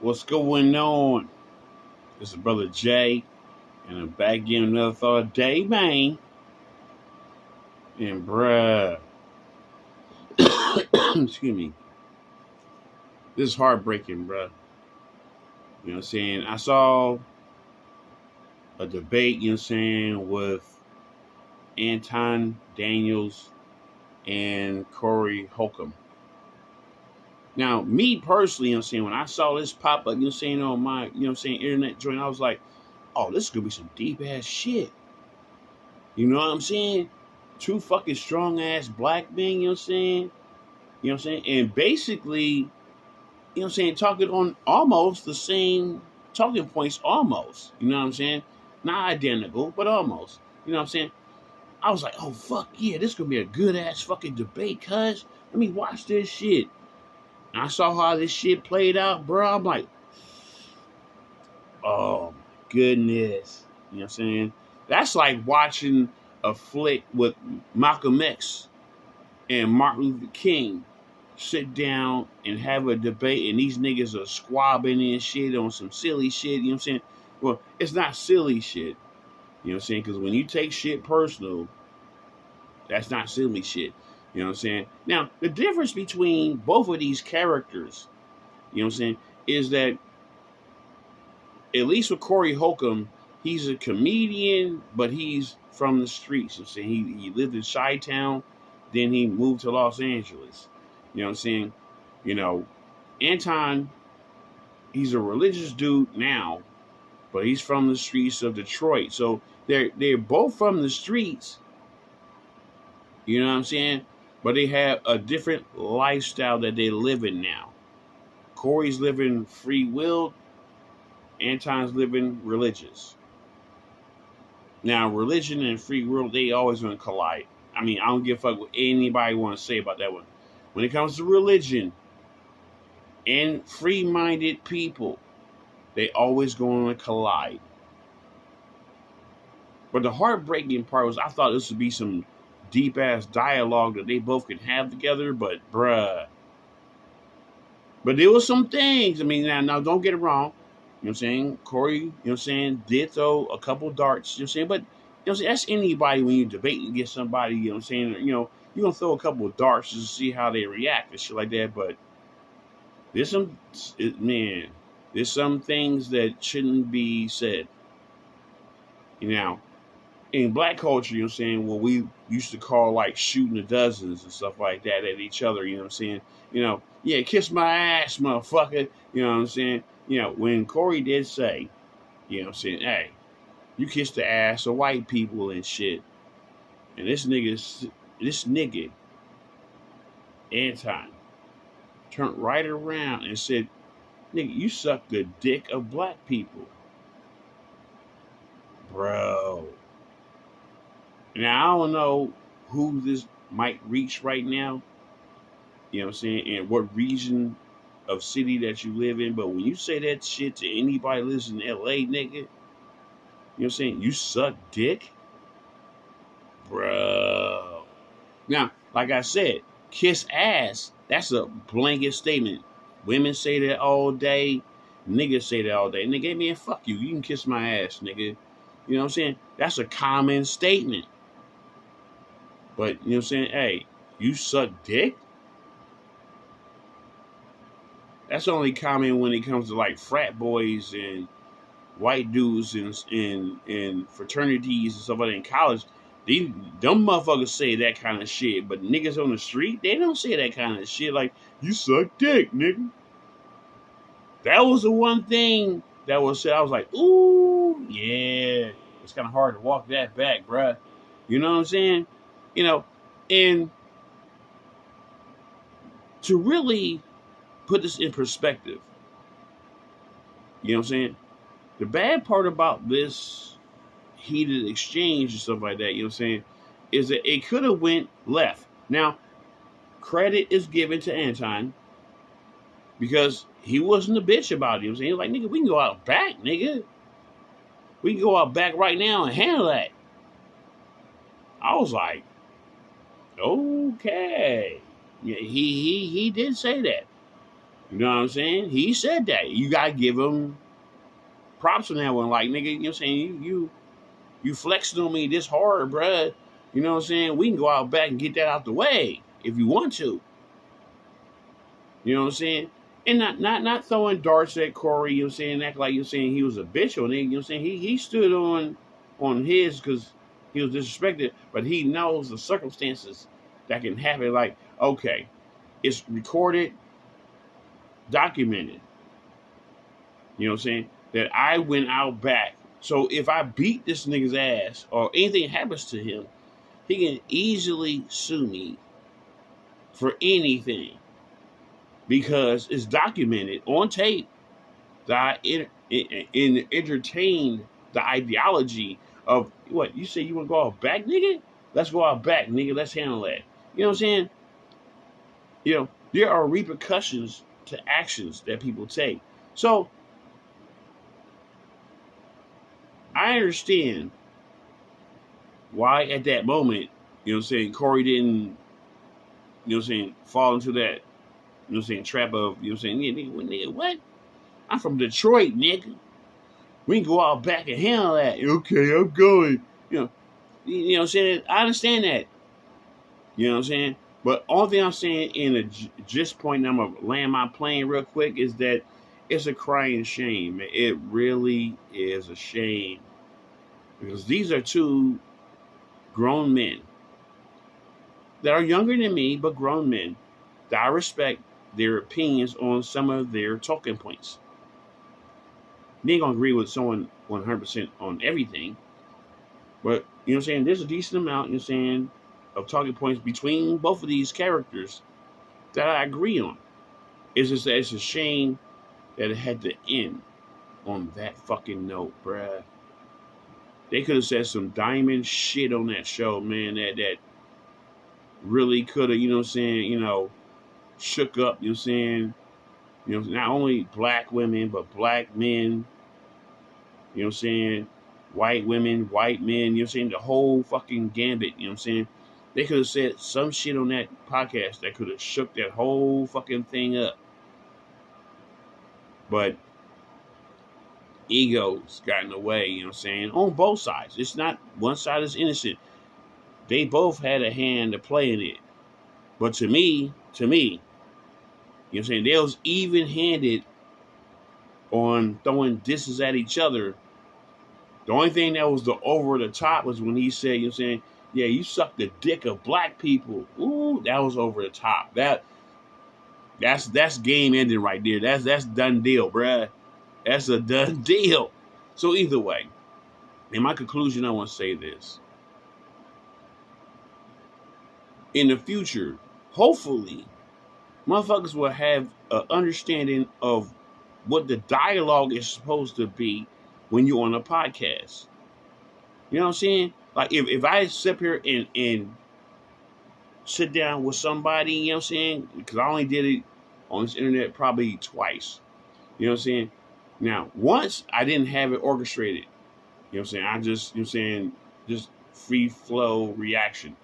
What's going on? This is Brother Jay, and I'm back getting another thought day, man. And bruh, excuse me, this is heartbreaking, bruh. You know what I'm saying? I saw a debate, you know what I'm saying, with Anton Daniels and Corey Holcomb. Now, me personally, you know what I'm saying, when I saw this pop up, you know what I'm saying, on my, you know what I'm saying, internet joint, I was like, oh, this is gonna be some deep ass shit. You know what I'm saying? Two fucking strong ass black men, you know what I'm saying? You know what I'm saying? And basically, you know what I'm saying, talking on almost the same talking points, almost. You know what I'm saying? Not identical, but almost. You know what I'm saying? I was like, oh fuck yeah, this gonna be a good ass fucking debate, cuz. Let me watch this shit. And I saw how this shit played out, bro. I'm like, oh my goodness. You know what I'm saying? That's like watching a flick with Malcolm X and Martin Luther King sit down and have a debate, and these niggas are squabbing and shit on some silly shit. You know what I'm saying? Well, it's not silly shit. You know what I'm saying? Because when you take shit personal, that's not silly shit. You know what I'm saying? Now, the difference between both of these characters, you know what I'm saying, is that at least with Corey Holcomb, he's a comedian, but he's from the streets. You know what I'm saying? He lived in Chi-Town, then he moved to Los Angeles. You know what I'm saying? You know, Anton, he's a religious dude now, but he's from the streets of Detroit. So they're both from the streets, you know what I'm saying? But they have a different lifestyle that they live in now. Corey's living free willed, Anton's living religious. Now, religion and free will, they always gonna collide. I mean, I don't give a fuck what anybody wanna say about that one. When it comes to religion and free-minded people, they always going to collide. But the heartbreaking part was I thought this would be some deep ass dialogue that they both could have together, but bruh. But there was some things. I mean, now don't get it wrong. You know what I'm saying? Corey, you know what I'm saying, did throw a couple darts, you know what I'm saying? But you know what I'm saying, that's anybody when you debate and get somebody, you know what I'm saying, you're gonna throw a couple of darts just to see how they react and shit like that. But there's some things that shouldn't be said. You know, in black culture, you know what I'm saying, well, we used to call like shooting the dozens and stuff like that at each other, you know what I'm saying? Yeah, kiss my ass, motherfucker. You know what I'm saying? When Corey did say, you know what I'm saying, hey, you kiss the ass of white people and shit. And this nigga, Anton, turned right around and said, nigga, you suck the dick of black people. Bro. Now, I don't know who this might reach right now, you know what I'm saying, and what region of city that you live in, but when you say that shit to anybody lives in LA, nigga, you know what I'm saying, you suck dick? Bro. Now, like I said, kiss ass, that's a blanket statement. Women say that all day, niggas say that all day. Nigga, man, fuck you. You can kiss my ass, nigga. You know what I'm saying? That's a common statement. But, you know what I'm saying? Hey, you suck dick? That's only common when it comes to like frat boys and white dudes and fraternities and stuff like that in college. Them motherfuckers say that kind of shit. But niggas on the street, they don't say that kind of shit. Like, you suck dick, nigga. That was the one thing that was said. I was like, ooh, yeah. It's kind of hard to walk that back, bruh. You know what I'm saying? And to really put this in perspective, you know what I'm saying? The bad part about this heated exchange and stuff like that, you know what I'm saying, is that it could have went left. Now, credit is given to Anton because he wasn't a bitch about it. You know what I'm saying? He was like, nigga, we can go out back, nigga. We can go out back right now and handle that. I was like, okay. Yeah, he did say that. You know what I'm saying? He said that. You gotta give him props on that one. Like, nigga, you know what I'm saying? You flexing on me this hard, bruh. You know what I'm saying? We can go out back and get that out the way if you want to. You know what I'm saying? And not throwing darts at Corey, you know what I'm saying, act like you're saying he was a bitch on it, you know what I'm saying? He stood on his because he was disrespected, but he knows the circumstances that can happen. Like, okay, it's recorded, documented. You know what I'm saying? That I went out back. So if I beat this nigga's ass or anything happens to him, he can easily sue me for anything because it's documented on tape that I entertained the ideology of what you say you want to go out back, nigga? Let's go out back, nigga. Let's handle that. You know what I'm saying? You know, there are repercussions to actions that people take. So I understand why at that moment, you know what I'm saying, Corey didn't, you know what I'm saying, fall into that, you know what I'm saying, trap of, you know what I'm saying, yeah, nigga, what? I'm from Detroit, nigga. We can go out back and handle that. Okay, I'm going. You know what I'm saying? I understand that. You know what I'm saying? But all thing I'm saying in a just point, and I'm going to land my plane real quick, is that it's a crying shame. It really is a shame. Because these are two grown men that are younger than me, but grown men that I respect their opinions on some of their talking points. You ain't gonna agree with someone 100% on everything, but you know what I'm saying? There's a decent amount, you know what I'm saying, of talking points between both of these characters that I agree on. It's just that it's a shame that it had to end on that fucking note, bruh. They could have said some diamond shit on that show, man, that really could have, you know what I'm saying, you know, shook up, you know what I'm saying, you know, not only black women, but black men, you know what I'm saying, white women, white men, you know what I'm saying, the whole fucking gambit, you know what I'm saying. They could have said some shit on that podcast that could have shook that whole fucking thing up. But egos got in the way, you know what I'm saying, on both sides. It's not one side is innocent. They both had a hand to play in it. But to me, you know what I'm saying, they was even-handed on throwing disses at each other. The only thing that was the over the top was when he said, you know what I'm saying, yeah, you suck the dick of black people. Ooh, that was over the top. That's game ending right there. That's done deal, bruh. That's a done deal. So either way, in my conclusion, I want to say this. In the future, hopefully, motherfuckers will have an understanding of what the dialogue is supposed to be when you're on a podcast. You know what I'm saying? Like if I sit here and sit down with somebody, you know what I'm saying? Because I only did it on this internet probably twice. You know what I'm saying? Now, once I didn't have it orchestrated. You know what I'm saying? I just, you know what I'm saying, just free flow reaction.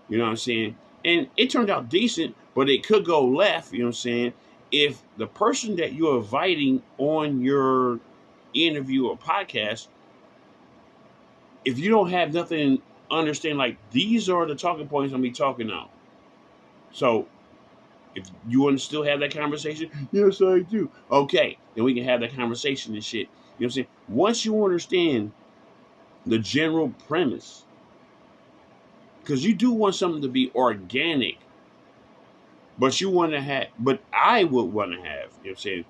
You know what I'm saying? And it turned out decent, but it could go left, you know what I'm saying, if the person that you're inviting on your interview or podcast, if you don't have nothing understand, like these are the talking points I'm be talking on. So if you want to still have that conversation, yes I do. Okay, then we can have that conversation and shit. You know what I'm saying? Once you understand the general premise, because you do want something to be organic, but you want to have, but I would want to have, you know what I'm saying,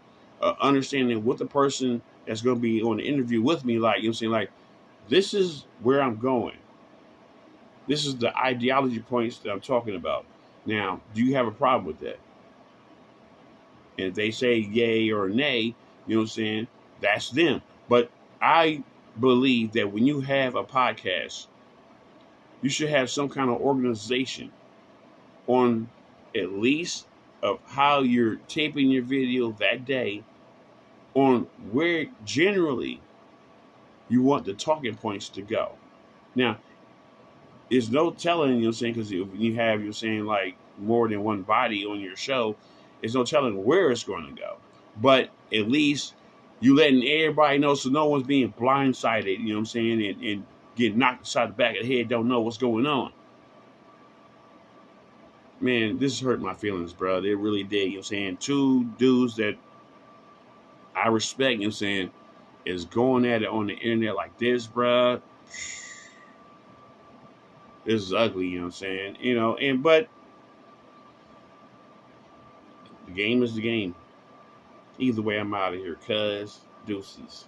understanding what the person that's going to be on the interview with me, like, you know what I'm saying, like, this is where I'm going. This is the ideology points that I'm talking about. Now, do you have a problem with that? And if they say yay or nay, you know what I'm saying, that's them. But I believe that when you have a podcast, you should have some kind of organization on at least of how you're taping your video that day, on where generally you want the talking points to go. Now, there's no telling, you know what I'm saying, because if you have, you're saying, like, more than one body on your show, There's no telling where it's going to go. But at least you letting everybody know so no one's being blindsided, you know what I'm saying, and get knocked inside the back of the head, don't know what's going on. Man, this hurt my feelings, bro. It really did, you know what I'm saying? Two dudes that I respect, you know what I'm saying, is going at it on the internet like this, bro. This is ugly, you know what I'm saying? You know, but the game is the game. Either way, I'm out of here, cuz. Deuces.